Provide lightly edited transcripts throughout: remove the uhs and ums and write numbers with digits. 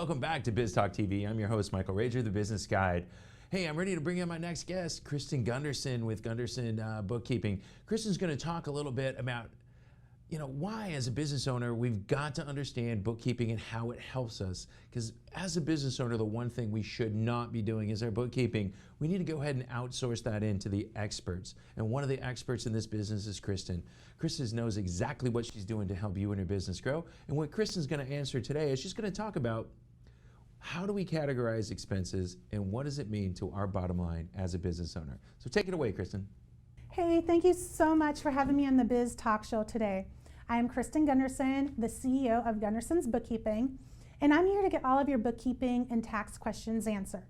welcome back to Biz Talk TV. I'm your host, Michael Rager, the Business Guide. Hey, I'm ready to bring in my next guest, Kristin Gunderson with Gunderson Bookkeeping. Kristin's going to talk a little bit about, why as a business owner, we've got to understand bookkeeping and how it helps us. Because as a business owner, the one thing we should not be doing is our bookkeeping. We need to go ahead and outsource that into the experts. And one of the experts in this business is Kristin. Kristin knows exactly what she's doing to help you and your business grow. And what Kristin's going to answer today is she's going to talk about how do we categorize expenses and what does it mean to our bottom line as a business owner. So take it away, Kristin. Hey, thank you so much for having me on the Biz Talk Show today. I am Kristin Gunderson, the CEO of Gunderson's Bookkeeping, and I'm here to get all of your bookkeeping and tax questions answered.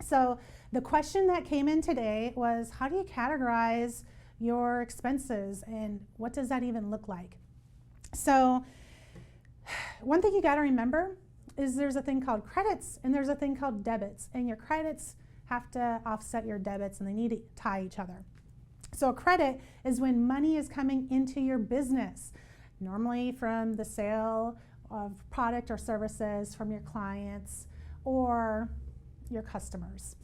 So the question that came in today was, how do you categorize your expenses and what does that even look like? So one thing you got to remember is there's a thing called credits and there's a thing called debits, and your credits have to offset your debits and they need to tie each other. So a credit is when money is coming into your business, normally from the sale of product or services from your clients or your customers.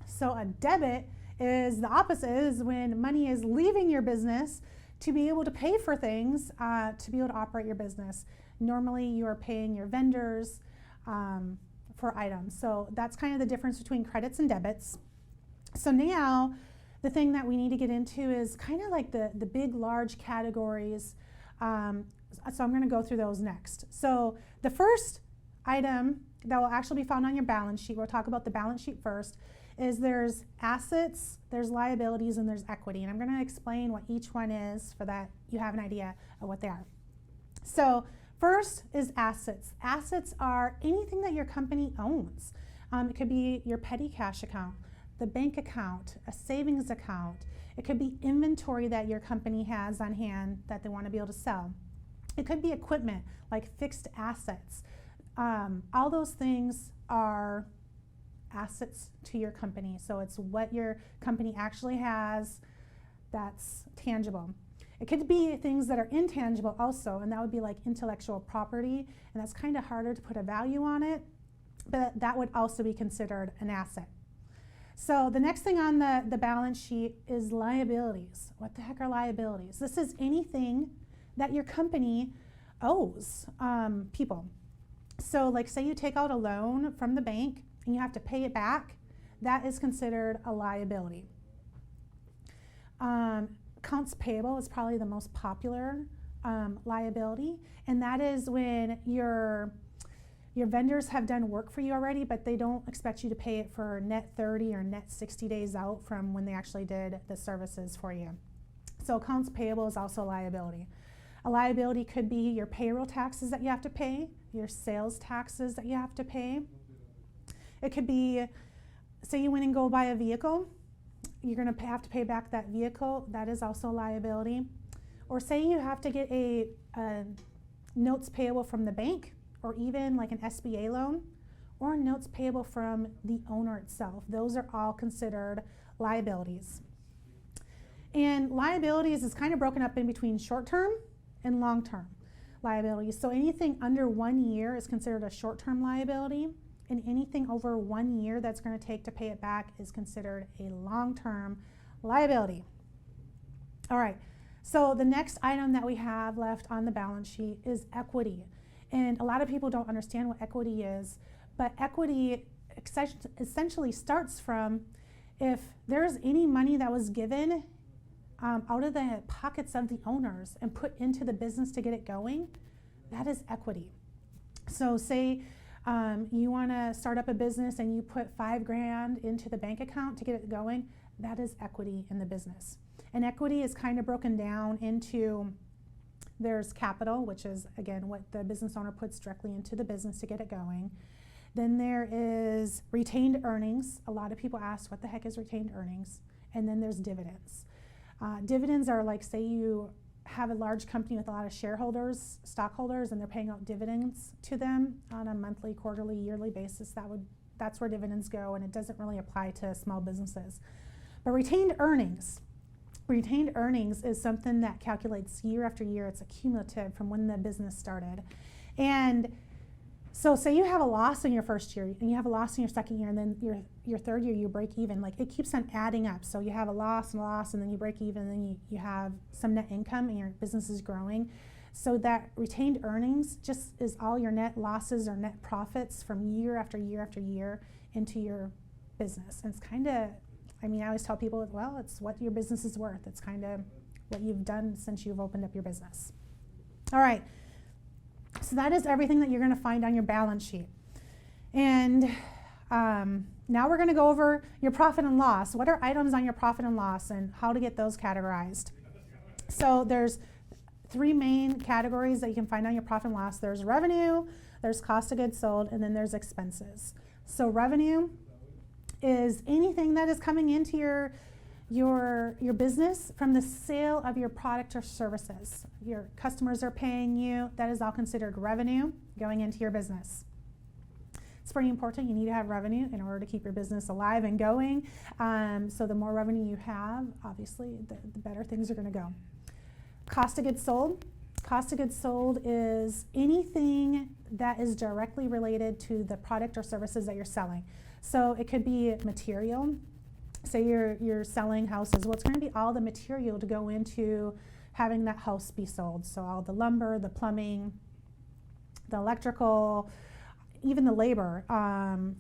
So a debit is the opposite, is when money is leaving your business to be able to pay for things, to be able to operate your business. Normally you are paying your vendors for items. So that's kind of the difference between credits and debits. So now the thing that we need to get into is kind of like the big, large categories. So I'm going to go through those next. So the first item that will actually be found on your balance sheet, we'll talk about the balance sheet first, is there's assets, there's liabilities, and there's equity. And I'm going to explain what each one is so that you have an idea of what they are. So first is assets. Assets are anything that your company owns. It could be your petty cash account, the bank account, a savings account. It could be inventory that your company has on hand that they want to be able to sell. It could be equipment, like fixed assets. All those things are assets to your company. So it's what your company actually has that's tangible. It could be things that are intangible also, and that would be like intellectual property, and that's kind of harder to put a value on it, but that would also be considered an asset. So the next thing on the balance sheet is liabilities. What the heck are liabilities? This is anything that your company owes people. So like say you take out a loan from the bank and you have to pay it back, that is considered a liability. Accounts payable is probably the most popular liability, and that is when your vendors have done work for you already, but they don't expect you to pay it for net 30 or net 60 days out from when they actually did the services for you. So accounts payable is also a liability. A liability could be your payroll taxes that you have to pay, your sales taxes that you have to pay. It could be, say you went and go buy a vehicle, you're going to have to pay back that vehicle, that is also a liability. Or say you have to get a notes payable from the bank, or even like an SBA loan, or notes payable from the owner itself. Those are all considered liabilities. And liabilities is kind of broken up in between short-term and long-term liabilities. So anything under 1 year is considered a short-term liability, and anything over 1 year that's going to take to pay it back is considered a long-term liability. All right, so the next item that we have left on the balance sheet is equity. And a lot of people don't understand what equity is, but equity essentially starts from if there's any money that was given out of the pockets of the owners and put into the business to get it going, that is equity. So say you want to start up a business and you put $5 grand into the bank account to get it going, that is equity in the business. And equity is kind of broken down into, there's capital, which is again what the business owner puts directly into the business to get it going. Then there is retained earnings. A lot of people ask, what the heck is retained earnings? And then there's dividends. Dividends are like, say you have a large company with a lot of shareholders, stockholders, and they're paying out dividends to them on a monthly, quarterly, yearly basis. That's where dividends go, and it doesn't really apply to small businesses. But retained earnings is something that calculates year after year. It's accumulative from when the business started. And So say you have a loss in your first year, and you have a loss in your second year, and then your third year you break even. Like, it keeps on adding up. So you have a loss and a loss, and then you break even, and then you have some net income, and your business is growing. So that retained earnings just is all your net losses or net profits from year after year after year into your business. And it's kind of, I mean, I always tell people, well, it's what your business is worth. It's kind of what you've done since you've opened up your business. All right. So that is everything that you're going to find on your balance sheet. And now we're going to go over your profit and loss. What are items on your profit and loss and how to get those categorized? So there's 3 main categories that you can find on your profit and loss. There's revenue, there's cost of goods sold, and then there's expenses. So revenue is anything that is coming into your business from the sale of your product or services. Your customers are paying you. That is all considered revenue going into your business. It's pretty important. You need to have revenue in order to keep your business alive and going. So the more revenue you have, obviously, the better things are going to go. Cost of goods sold. Cost of goods sold is anything that is directly related to the product or services that you're selling. So it could be material. Say you're selling houses. Well, it's going to be all the material to go into having that house be sold. So all the lumber, the plumbing, the electrical, even the labor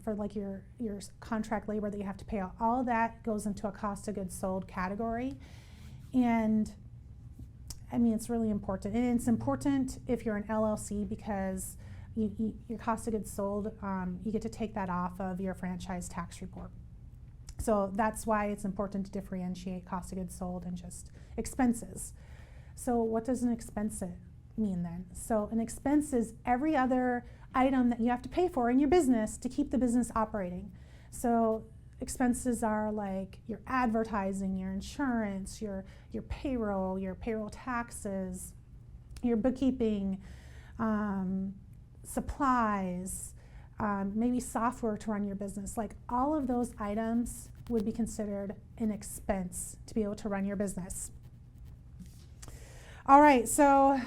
for like your contract labor that you have to pay out. All that goes into a cost of goods sold category. And I mean, it's really important. And it's important if you're an LLC because your cost of goods sold, you get to take that off of your franchise tax report. So that's why it's important to differentiate cost of goods sold and just expenses. So what does an expense mean then? So an expense is every other item that you have to pay for in your business to keep the business operating. So expenses are like your advertising, your insurance, your payroll taxes, your bookkeeping, supplies, maybe software to run your business. Like all of those items would be considered an expense to be able to run your business. All right, so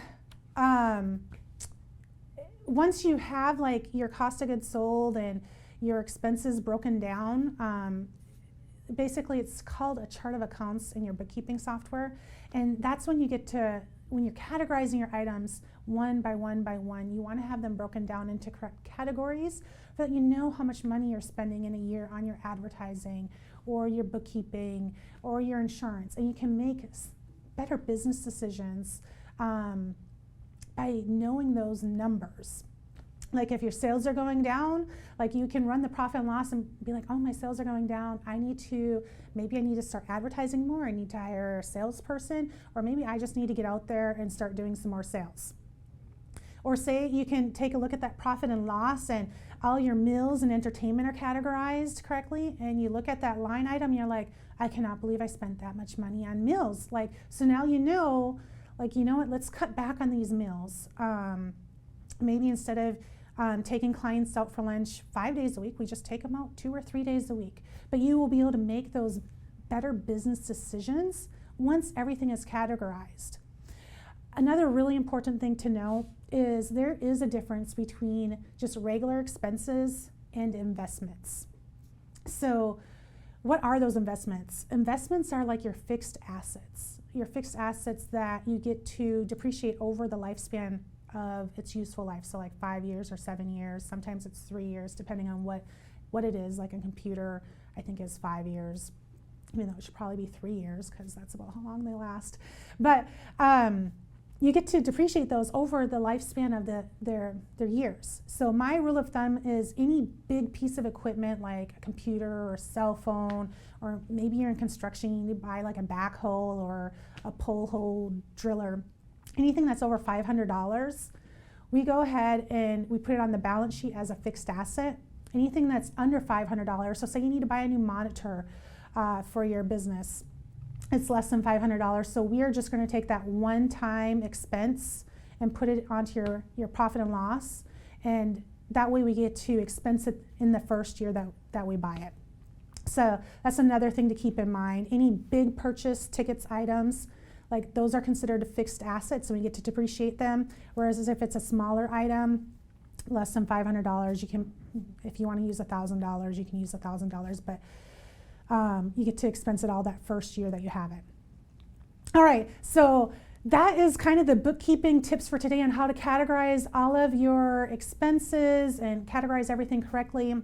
once you have like your cost of goods sold and your expenses broken down, basically it's called a chart of accounts in your bookkeeping software. And that's when you get to, when you're categorizing your items one by one by one, you want to have them broken down into correct categories so that you know how much money you're spending in a year on your advertising or your bookkeeping or your insurance. And you can make better business decisions by knowing those numbers. Like if your sales are going down, like you can run the profit and loss and be like, oh, my sales are going down. Maybe I need to start advertising more. I need to hire a salesperson, or maybe I just need to get out there and start doing some more sales. Or say you can take a look at that profit and loss and all your meals and entertainment are categorized correctly, and you look at that line item and you're like, I cannot believe I spent that much money on meals. Like, so now you know, like, you know what, let's cut back on these meals. Maybe instead of taking clients out for lunch 5 days a week, we just take them out 2 or 3 days a week. But you will be able to make those better business decisions once everything is categorized. Another really important thing to know is there is a difference between just regular expenses and investments. So what are those investments? Investments are like your fixed assets. Your fixed assets that you get to depreciate over the lifespan of its useful life. So like 5 years or 7 years, sometimes it's 3 years, depending on what it is. Like a computer, I think is 5 years, even though it should probably be 3 years because that's about how long they last. But you get to depreciate those over the lifespan of their years. So my rule of thumb is any big piece of equipment like a computer or a cell phone, or maybe you're in construction, you need to buy like a backhoe or a pole hole driller. Anything that's over $500, we go ahead and we put it on the balance sheet as a fixed asset. Anything that's under $500, so say you need to buy a new monitor for your business, it's less than $500. So we are just going to take that one-time expense and put it onto your profit and loss, and that way we get to expense it in the first year that we buy it. So that's another thing to keep in mind. Any big purchase tickets items, like those are considered a fixed asset, so we get to depreciate them. Whereas if it's a smaller item, less than $500, you can, if you want to use $1,000, you can use $1,000, but you get to expense it all that first year that you have it. All right, so that is kind of the bookkeeping tips for today on how to categorize all of your expenses and categorize everything correctly.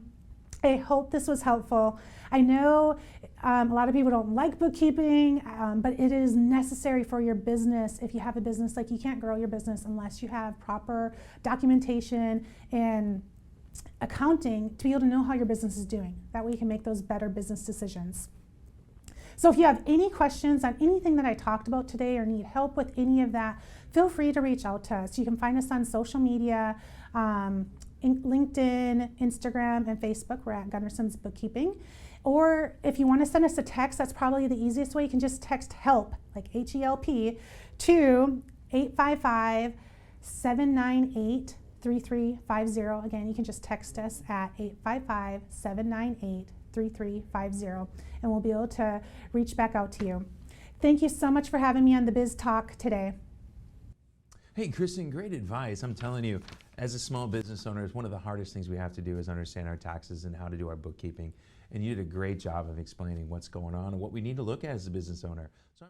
I hope this was helpful. I know a lot of people don't like bookkeeping, but it is necessary for your business. If you have a business, like, you can't grow your business unless you have proper documentation and accounting to be able to know how your business is doing. That way you can make those better business decisions. So if you have any questions on anything that I talked about today or need help with any of that, feel free to reach out to us. You can find us on social media, LinkedIn, Instagram, and Facebook. We're at Gunderson's Bookkeeping. Or if you want to send us a text, that's probably the easiest way. You can just text HELP, like HELP, to 855-798-3350. Again, you can just text us at 855-798-3350, and we'll be able to reach back out to you. Thank you so much for having me on the Biz Talk today. Hey, Kristin, great advice. I'm telling you, as a small business owner, one of the hardest things we have to do is understand our taxes and how to do our bookkeeping. And you did a great job of explaining what's going on and what we need to look at as a business owner. So